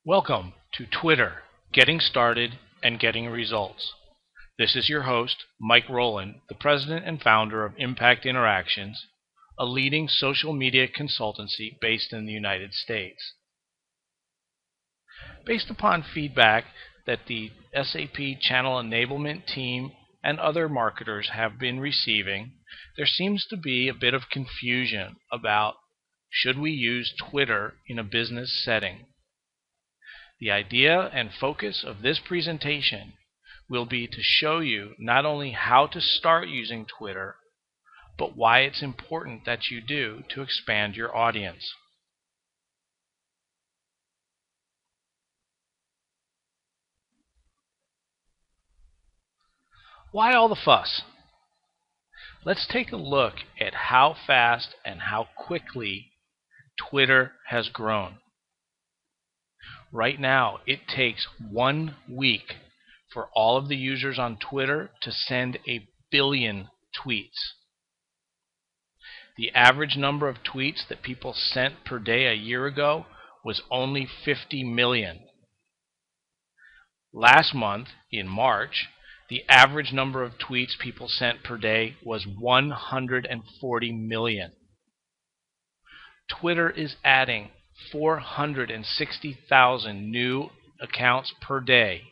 Welcome to Twitter, Getting Started and Getting Results. This is your host, Mike Rowland, the president and founder of Impact Interactions, a leading social media consultancy based in the United States. Based upon feedback that the SAP Channel Enablement team and other marketers have been receiving, there seems to be a bit of confusion about should we use Twitter in a business setting. The idea and focus of this presentation will be to show you not only how to start using Twitter, but why it's important that you do to expand your audience. Why all the fuss? Let's take a look at how fast and how quickly Twitter has grown. Right now, it takes 1 week for all of the users on Twitter to send a billion tweets. The average number of tweets that people sent per day a year ago was only 50 million. Last month, in March, the average number of tweets people sent per day was 140 million. Twitter is adding 460,000 new accounts per day.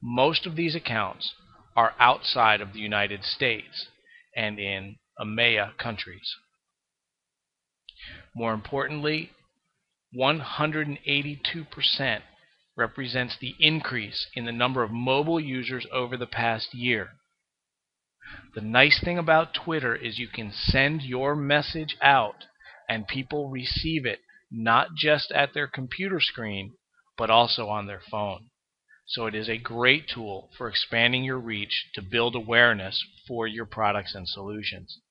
Most of these accounts are outside of the United States and in EMEA countries. More importantly, 182% represents the increase in the number of mobile users over the past year. The nice thing about Twitter is you can send your message out and people receive it not just at their computer screen, but also on their phone. So it is a great tool for expanding your reach to build awareness for your products and solutions.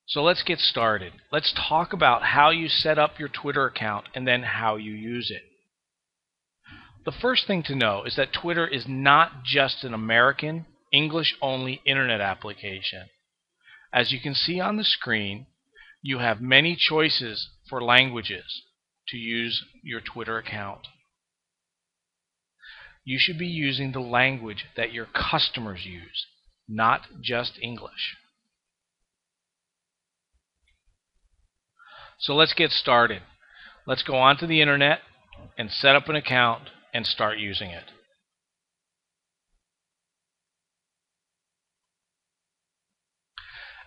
So let's get started. Let's talk about how you set up your Twitter account and then how you use it. The first thing to know is that Twitter is not just an American, English-only internet application. As you can see on the screen, you have many choices for languages to use your Twitter account. You should be using the language that your customers use, not just English. So let's get started. Let's go onto the internet and set up an account and start using it.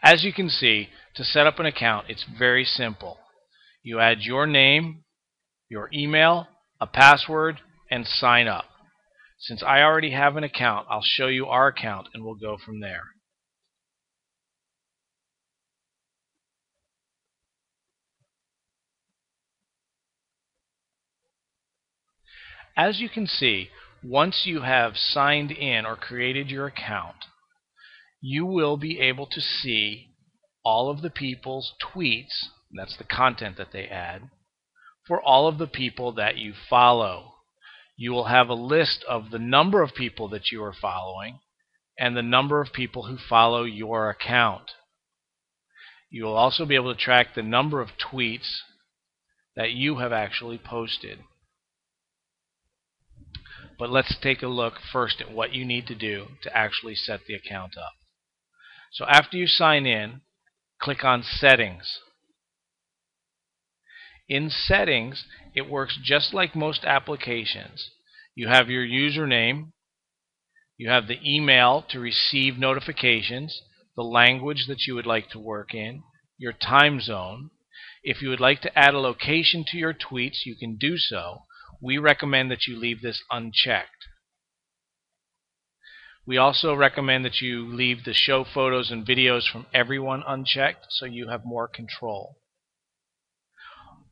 As you can see, to set up an account, it's very simple. You add your name, your email, a password, and sign up. Since I already have an account, I'll show you our account and we'll go from there. As you can see, once you have signed in or created your account, you will be able to see all of the people's tweets, that's the content that they add, for all of the people that you follow. You will have a list of the number of people that you are following and the number of people who follow your account. You will also be able to track the number of tweets that you have actually posted. But let's take a look first at what you need to do to actually set the account up. So after you sign in, click on Settings. In Settings, it works just like most applications. You have your username, you have the email to receive notifications, the language that you would like to work in, your time zone. If you would like to add a location to your tweets, you can do so. We recommend that you leave this unchecked. We also recommend that you leave the show photos and videos from everyone unchecked so you have more control.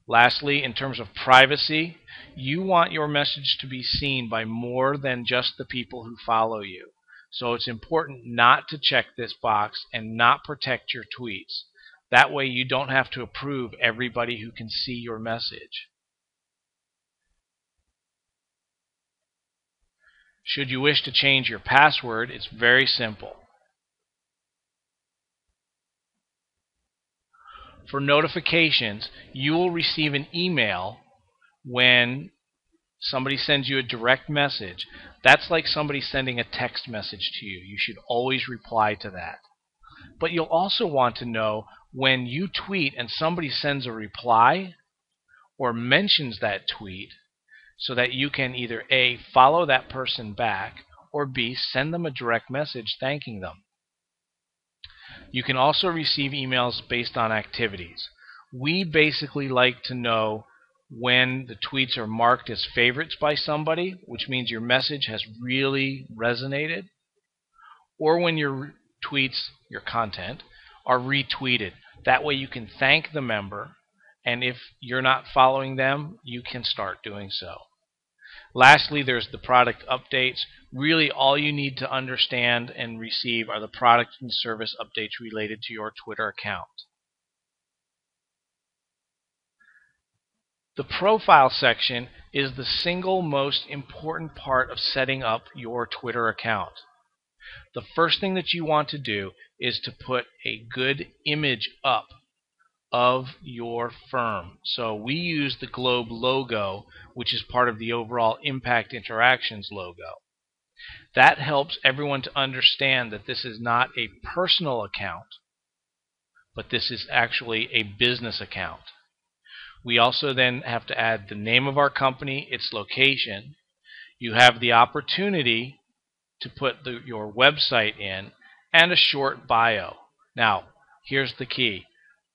Lastly, in terms of privacy, you want your message to be seen by more than just the people who follow you. So it's important not to check this box and not protect your tweets. That way you don't have to approve everybody who can see your message. Should you wish to change your password, it's very simple. For notifications, you will receive an email when somebody sends you a direct message. That's like somebody sending a text message to you. You should always reply to that. But you'll also want to know when you tweet and somebody sends a reply or mentions that tweet, so that you can either A, follow that person back, or B, send them a direct message thanking them. You can also receive emails based on activities. We basically like to know when the tweets are marked as favorites by somebody, which means your message has really resonated, or when your tweets, your content, are retweeted. That way you can thank the member, and if you're not following them, you can start doing so. Lastly, there's the product updates. Really, all you need to understand and receive are the product and service updates related to your Twitter account. The profile section is the single most important part of setting up your Twitter account. The first thing that you want to do is to put a good image up of your firm. So we use the globe logo, which is part of the overall Impact Interactions logo. That helps everyone to understand that this is not a personal account, but this is actually a business account. We also then have to add the name of our company, its location. You have the opportunity to put your website in and a short bio. Now, here's the key.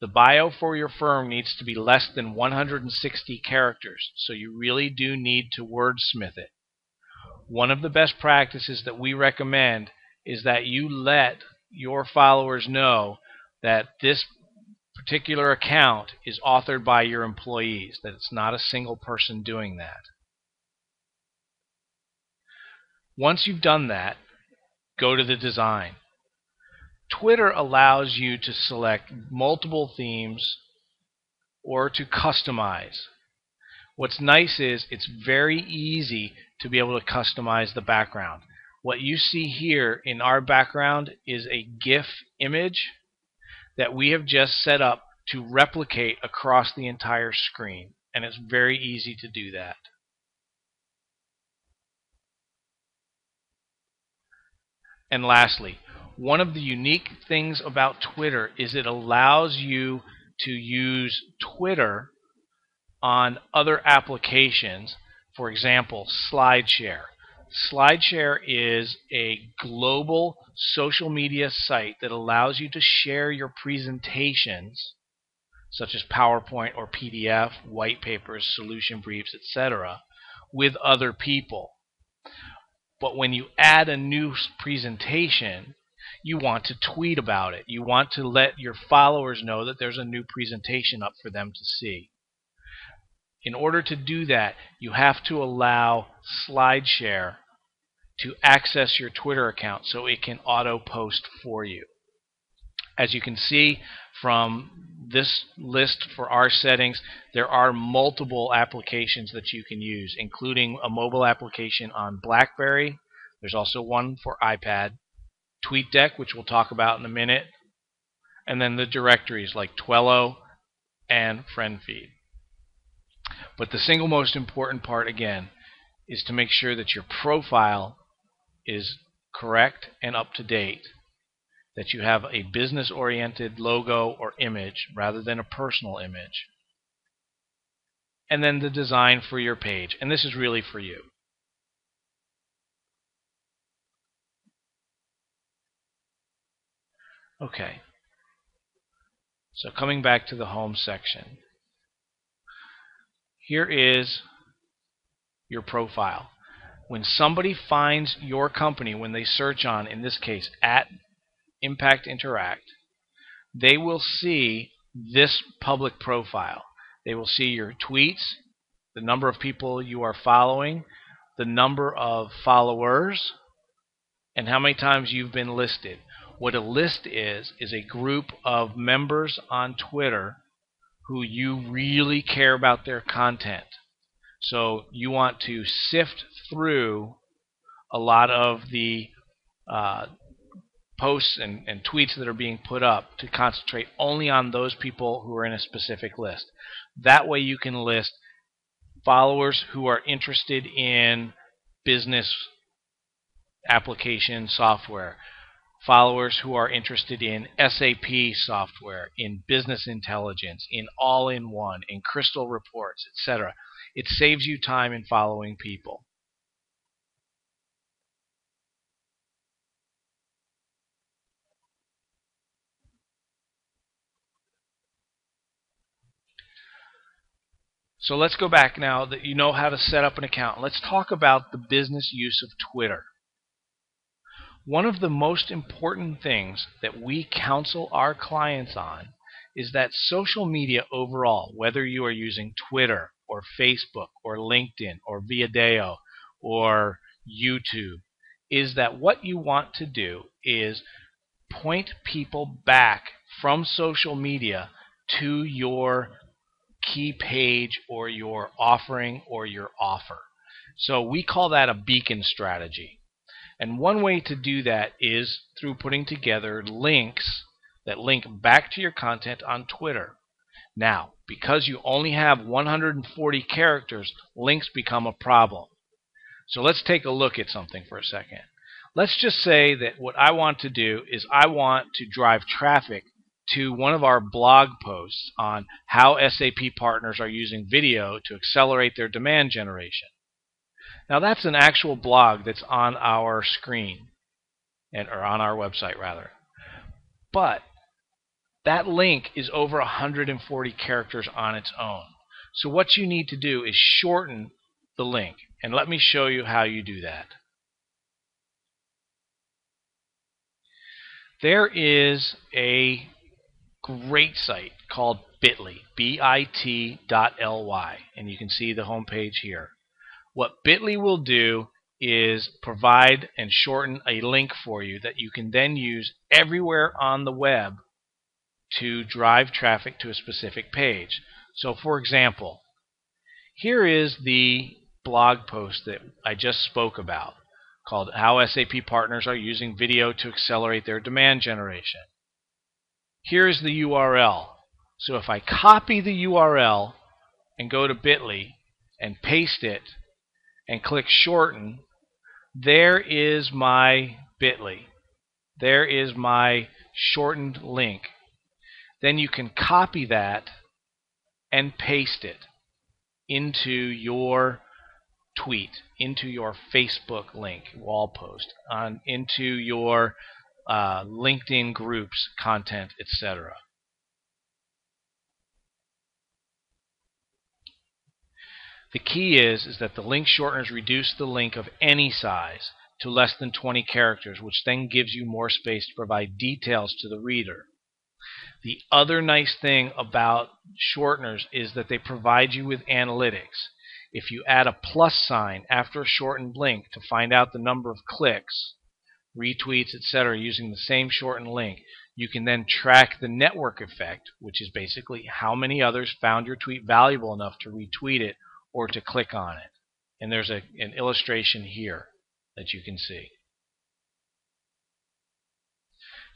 The bio for your firm needs to be less than 160 characters, so you really do need to wordsmith it. One of the best practices that we recommend is that you let your followers know that this particular account is authored by your employees, that it's not a single person doing that. Once you've done that, go to the design. Twitter allows you to select multiple themes or to customize. What's nice is it's very easy to be able to customize the background. What you see here in our background is a GIF image that we have just set up to replicate across the entire screen, and it's very easy to do that. And lastly, one of the unique things about Twitter is it allows you to use Twitter on other applications. For example, SlideShare. SlideShare is a global social media site that allows you to share your presentations, such as PowerPoint or PDF, white papers, solution briefs, etc., with other people. But when you add a new presentation, you want to tweet about it. You want to let your followers know that there's a new presentation up for them to see. In order to do that, you have to allow SlideShare to access your Twitter account so it can auto-post for you. As you can see from this list for our settings, there are multiple applications that you can use, including a mobile application on BlackBerry. There's also one for iPad, TweetDeck, which we'll talk about in a minute, and then the directories like Twello and FriendFeed. But the single most important part, again, is to make sure that your profile is correct and up to date, that you have a business-oriented logo or image rather than a personal image, and then the design for your page. And this is really for you. Okay. So coming back to the home section. Here is your profile. When somebody finds your company, when they search on, in this case, @Impact Interact, they will see this public profile. They will see your tweets, the number of people you are following, the number of followers, and how many times you've been listed. What a list is a group of members on Twitter who you really care about their content. So you want to sift through a lot of the posts and tweets that are being put up to concentrate only on those people who are in a specific list. That way you can list followers who are interested in business application software, followers who are interested in SAP software, in business intelligence, in all-in-one, in crystal reports, etc. It saves you time in following people. So let's go back now that you know how to set up an account. Let's talk about the business use of Twitter. One of the most important things that we counsel our clients on is that social media overall, whether you are using Twitter or Facebook or LinkedIn or Viadeo or YouTube, is that what you want to do is point people back from social media to your key page or your offering or your offer. So we call that a beacon strategy. And one way to do that is through putting together links that link back to your content on Twitter. Now, because you only have 140 characters, links become a problem. So let's take a look at something for a second. Let's just say that what I want to do is I want to drive traffic to one of our blog posts on how SAP partners are using video to accelerate their demand generation. Now that's an actual blog that's on our screen, or on our website rather. But that link is over 140 characters on its own. So what you need to do is shorten the link. And let me show you how you do that. There is a great site called Bitly, bit.ly, and you can see the homepage here. What Bitly will do is provide and shorten a link for you that you can then use everywhere on the web to drive traffic to a specific page. So for example, here is the blog post that I just spoke about called How SAP Partners Are Using Video to Accelerate Their Demand Generation. Here is the URL. So if I copy the URL and go to Bitly and paste it and click shorten, there is my Bitly. There is my shortened link. Then you can copy that and paste it into your tweet, into your Facebook link, wall post, into your LinkedIn groups, content, etc. The key is that the link shorteners reduce the link of any size to less than 20 characters, which then gives you more space to provide details to the reader. The other nice thing about shorteners is that they provide you with analytics. If you add a plus sign after a shortened link to find out the number of clicks, retweets, etc. using the same shortened link, you can then track the network effect, which is basically how many others found your tweet valuable enough to retweet it or to click on it. And there's an illustration here that you can see.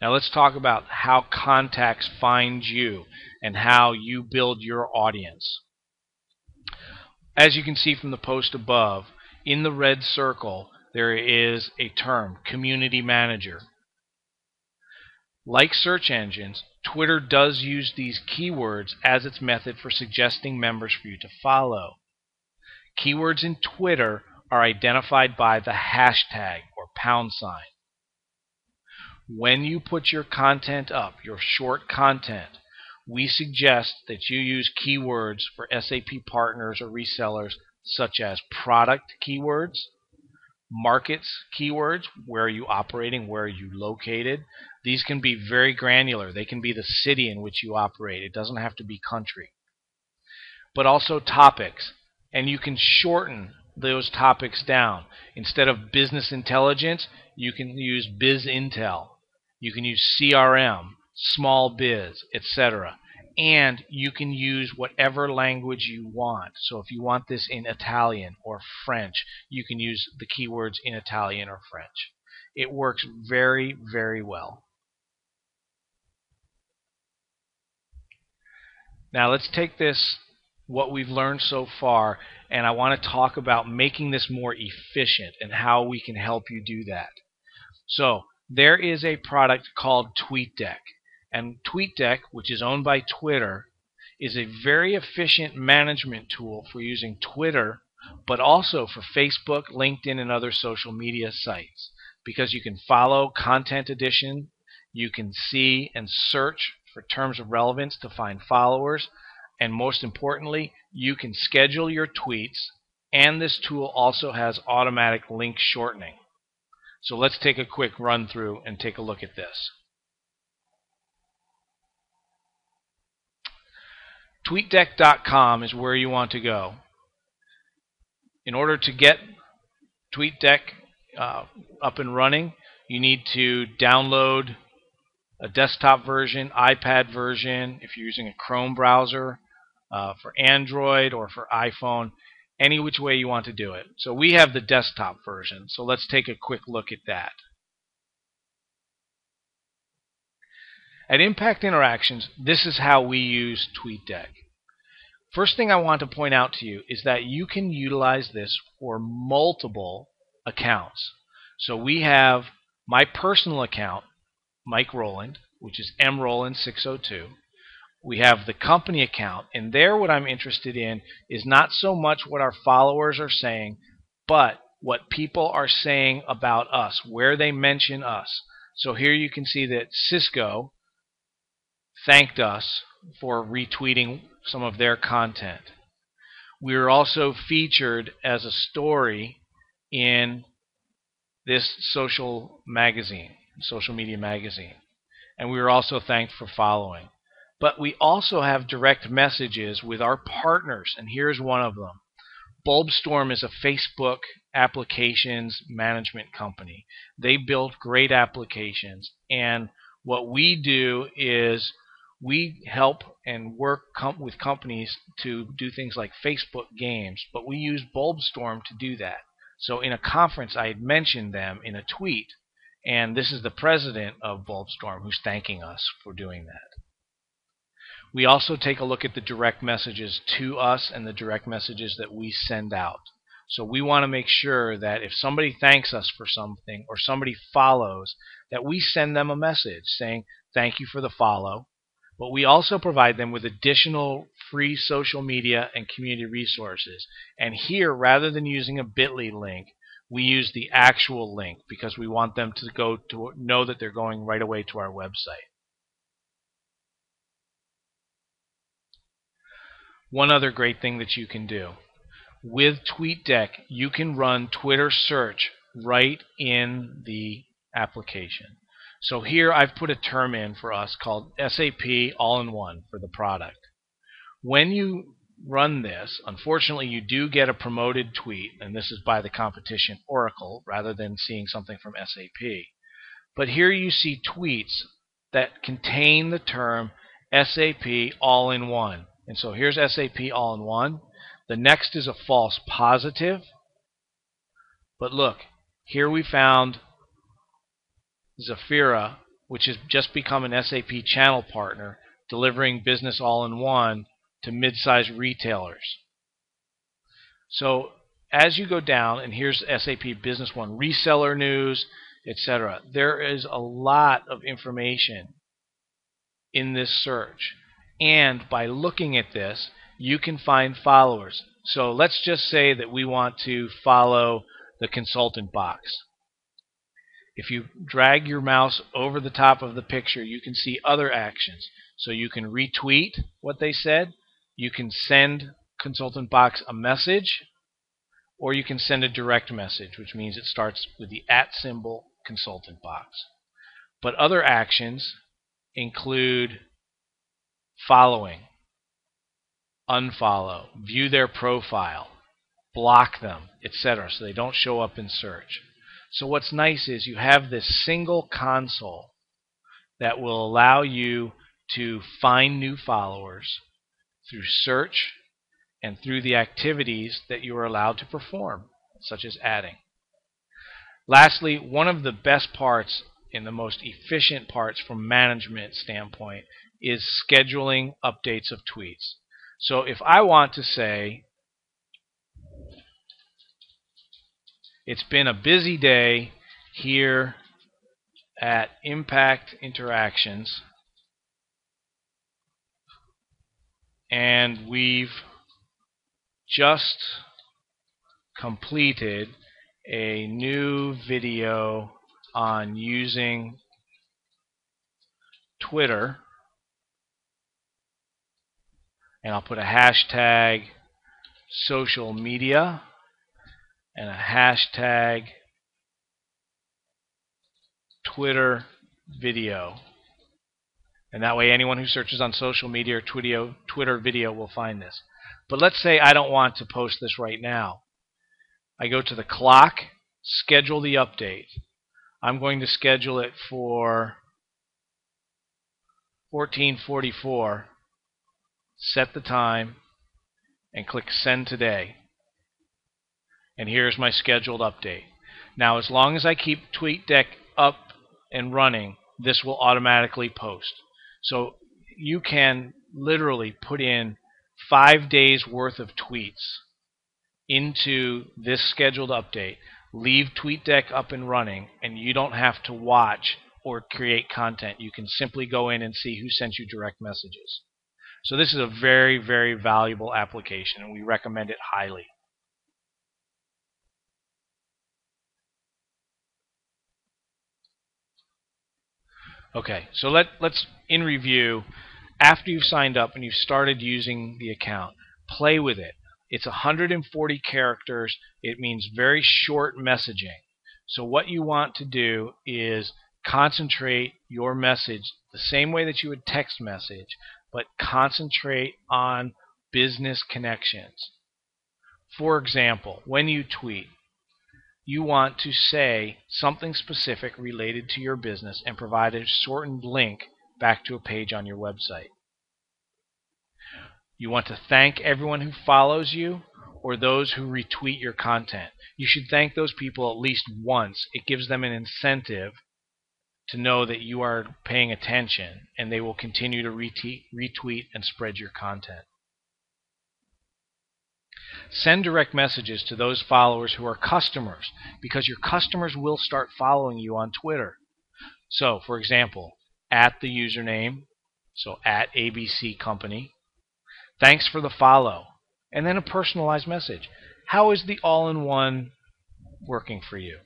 Now let's talk about how contacts find you and how you build your audience. As you can see from the post above, in the red circle there is a term, Community Manager. Like search engines, Twitter does use these keywords as its method for suggesting members for you to follow. Keywords in Twitter are identified by the hashtag or #. When you put your content up, your short content, we suggest that you use keywords for SAP partners or resellers such as product keywords, markets keywords, where are you operating, where are you located. These can be very granular. They can be the city in which you operate. It doesn't have to be country. But also topics. And you can shorten those topics down. Instead of business intelligence, you can use biz intel. You can use CRM, small biz, etc. And you can use whatever language you want. So if you want this in Italian or French, you can use the keywords in Italian or French. It works very, very well. Now let's take this, what we've learned so far, and I want to talk about making this more efficient and how we can help you do that. So there is a product called TweetDeck, and TweetDeck, which is owned by Twitter, is a very efficient management tool for using Twitter, but also for Facebook, LinkedIn, and other social media sites, because you can follow content addition, you can see and search for terms of relevance to find followers, and most importantly, you can schedule your tweets, and this tool also has automatic link shortening. So let's take a quick run through and take a look at this. TweetDeck.com is where you want to go. In order to get TweetDeck up and running, you need to download a desktop version, iPad version, if you're using a Chrome browser, for Android or for iPhone, any which way you want to do it. So we have the desktop version, so let's take a quick look at that. At Impact Interactions, this is how we use TweetDeck. First thing I want to point out to you is that you can utilize this for multiple accounts. So we have my personal account, Mike Rowland, which is mrowland602. We have the company account, and there what I'm interested in is not so much what our followers are saying, but what people are saying about us, where they mention us. So here you can see that Cisco thanked us for retweeting some of their content. We were also featured as a story in this social media magazine, and we were also thanked for following. But we also have direct messages with our partners, and here's one of them. Bulbstorm is a Facebook applications management company. They build great applications, and what we do is we help and work with companies to do things like Facebook games, but we use Bulbstorm to do that. So in a conference, I had mentioned them in a tweet, and this is the president of Bulbstorm who's thanking us for doing that. We also take a look at the direct messages to us and the direct messages that we send out. So we want to make sure that if somebody thanks us for something or somebody follows, that we send them a message saying, thank you for the follow. But we also provide them with additional free social media and community resources. And here, rather than using a bit.ly link, we use the actual link because we want them to know that they're going right away to our website. One other great thing that you can do. With TweetDeck, you can run Twitter search right in the application. So here I've put a term in for us called SAP All-in-One for the product. When you run this, unfortunately you do get a promoted tweet, and this is by the competition Oracle rather than seeing something from SAP. But here you see tweets that contain the term SAP All-in-One. And so here's SAP All-in-One. The next is a false positive. But look, here we found Zafira, which has just become an SAP channel partner, delivering business all-in-one to mid-sized retailers. So as you go down, and here's SAP Business One reseller news, etc. There is a lot of information in this search. And by looking at this, you can find followers. So let's just say that we want to follow the consultant box. If you drag your mouse over the top of the picture, you can see other actions. So you can retweet what they said, you can send consultant box a message, or you can send a direct message, which means it starts with the @ symbol consultant box. But other actions include following, unfollow, view their profile, block them, etc., so they don't show up in search. So what's nice is you have this single console that will allow you to find new followers through search and through the activities that you are allowed to perform, such as adding. Lastly, one of the best parts and the most efficient parts from management standpoint is scheduling updates of tweets. So if I want to say, it's been a busy day here at Impact Interactions, and we've just completed a new video on using Twitter, and I'll put a hashtag social media and a hashtag Twitter video. And that way anyone who searches on social media or Twitter video will find this. But let's say I don't want to post this right now. I go to the clock, schedule the update. I'm going to schedule it for 14:44. Set the time and click Send Today. And here's my scheduled update. Now, as long as I keep TweetDeck up and running, this will automatically post. So you can literally put in 5 days worth of tweets into this scheduled update, leave TweetDeck up and running, and you don't have to watch or create content. You can simply go in and see who sent you direct messages. So this is a very, very valuable application, and we recommend it highly. Okay, so let's in review. After you've signed up and you've started using the account, play with it. It's 140 characters. It means very short messaging. So what you want to do is concentrate your message the same way that you would text message, but concentrate on business connections. For example, when you tweet, you want to say something specific related to your business and provide a shortened link back to a page on your website. You want to thank everyone who follows you or those who retweet your content. You should thank those people at least once. It gives them an incentive to know that you are paying attention, and they will continue to retweet and spread your content. Send direct messages to those followers who are customers, because your customers will start following you on Twitter. So, for example, at the username, so at ABC Company, thanks for the follow, and then a personalized message. How is the all-in-one working for you?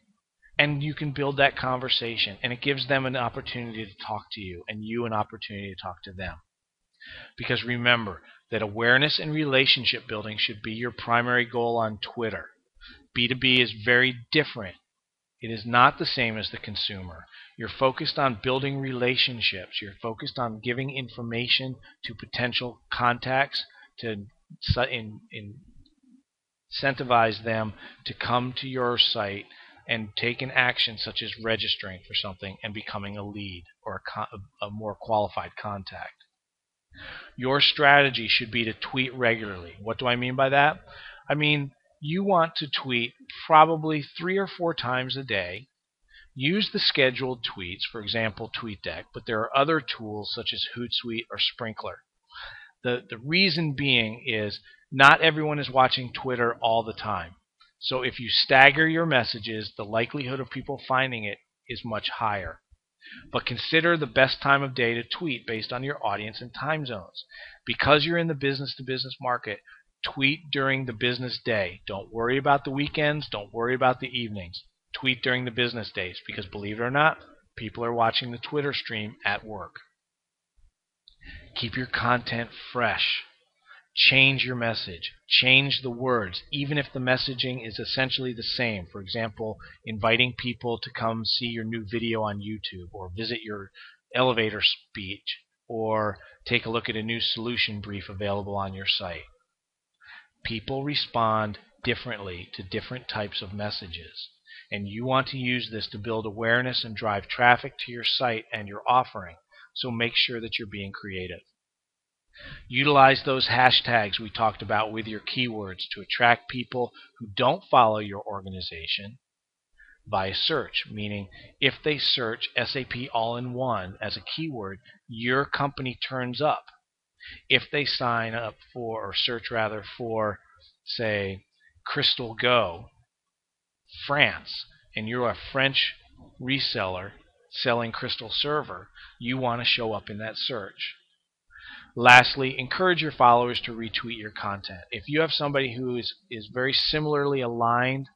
And you can build that conversation, and it gives them an opportunity to talk to you, and you an opportunity to talk to them. Because remember that awareness and relationship building should be your primary goal on Twitter. B2B is very different. It is not the same as the consumer. You're focused on building relationships. You're focused on giving information to potential contacts to incentivize them to come to your site and take an action such as registering for something and becoming a lead or a more qualified contact. Your strategy should be to tweet regularly. What do I mean by that? I mean, you want to tweet probably 3 or 4 times a day. Use the scheduled tweets, for example, TweetDeck, but there are other tools such as Hootsuite or Sprinkler. The reason being is not everyone is watching Twitter all the time. So if you stagger your messages, the likelihood of people finding it is much higher. But consider the best time of day to tweet based on your audience and time zones. Because you're in the business-to-business market, tweet during the business day. Don't worry about the weekends. Don't worry about the evenings. Tweet during the business days, because believe it or not, people are watching the Twitter stream at work. Keep your content fresh. Change your message. Change the words, even if the messaging is essentially the same. For example, inviting people to come see your new video on YouTube, or visit your elevator speech, or take a look at a new solution brief available on your site. People respond differently to different types of messages, and you want to use this to build awareness and drive traffic to your site and your offering, so make sure that you're being creative. Utilize those hashtags we talked about with your keywords to attract people who don't follow your organization. via search, meaning if they search SAP All-in-One as a keyword, your company turns up. If they sign up for, or search rather, for, say, Crystal Go France, and you're a French reseller selling Crystal Server, you want to show up in that search. Lastly, encourage your followers to retweet your content. If you have somebody who is very similarly aligned,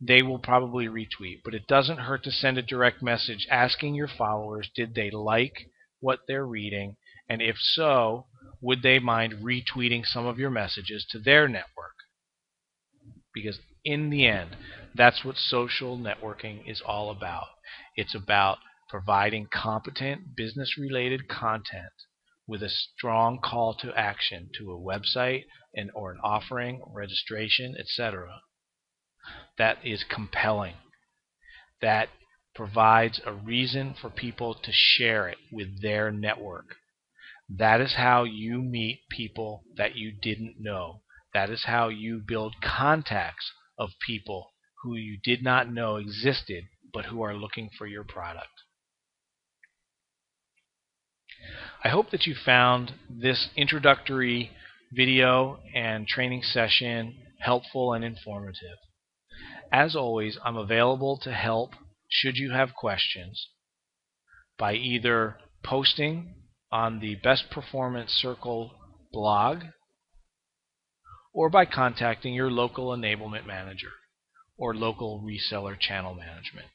they will probably retweet. But it doesn't hurt to send a direct message asking your followers, did they like what they're reading? And if so, would they mind retweeting some of your messages to their network? Because in the end, that's what social networking is all about. It's about providing competent business-related content with a strong call to action to a website or an offering, registration, etc. that is compelling, that provides a reason for people to share it with their network. That is how you meet people that you didn't know. That is how you build contacts of people who you did not know existed but who are looking for your product. I hope that you found this introductory video and training session helpful and informative. As always, I'm available to help should you have questions by either posting on the Best Performance Circle blog or by contacting your local enablement manager or local reseller channel management.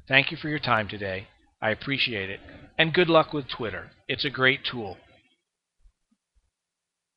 Thank you for your time today. I appreciate it. And good luck with Twitter. It's a great tool.